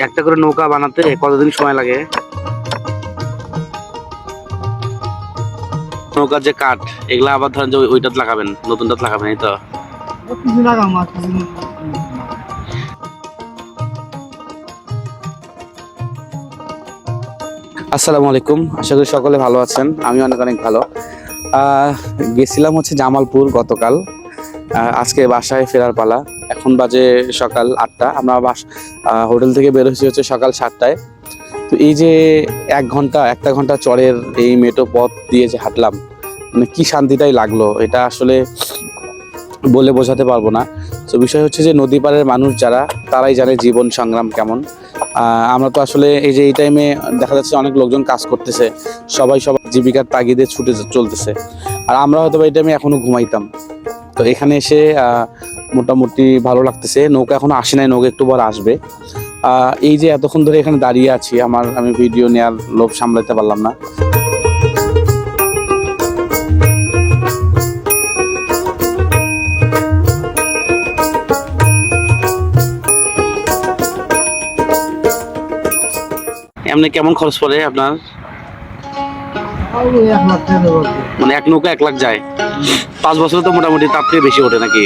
একটা করে নৌকা বানাতে কতদিন সময় লাগে? নৌকার যে কাঠ এগুলা আবার ধরেন যে ওইটাতে লাগাবেন, নতুনটাতে লাগাবেন, এই তো? আসসালামু আলাইকুম, আশা করি সকলে ভালো আছেন। আমি অনেক অনেক ভালো। গেছিলাম হচ্ছে জামালপুর গতকাল। আজকে বাসায় ফেরার পালা। এখন বাজে সকাল 8টা। আমরা হোটেল থেকে বের হয়েছি হচ্ছে সকাল 7টায়। তো এই যে একটা ঘন্টা চরের এই মেটো পথ দিয়ে যে হাঁটলাম, মানে কি শান্তিটাই লাগলো, এটা আসলে বলে বোঝাতে পারবো না। তো বিষয় হচ্ছে যে নদী পাড়ের মানুষ যারা, তারাই জানে জীবন সংগ্রাম কেমন। আমরা তো আসলে এই যে এই টাইমে দেখা যাচ্ছে অনেক লোকজন কাজ করতেছে, সবাই সবার জীবিকার তাগিদে ছুটে চলতেছে, আর আমরা হয়তো এই টাইমে এখনো ঘুমাইতাম। তো এখানে এসে মোটামুটি ভালো লাগতেছে। নৌকা এখনো আসে নাই, নৌকা একটু পর আসবে। এই যে এতক্ষণ ধরে এখানে দাঁড়িয়ে আছি, আমি ভিডিও নেওয়ার লোভ সামলাতে পারলাম না। এমনি কেমন খরচ পড়ে আপনার? মানে এক নৌকা 1 লাখ যায়? 5 বছরে তো মোটামুটি তার থেকে বেশি ওঠে নাকি?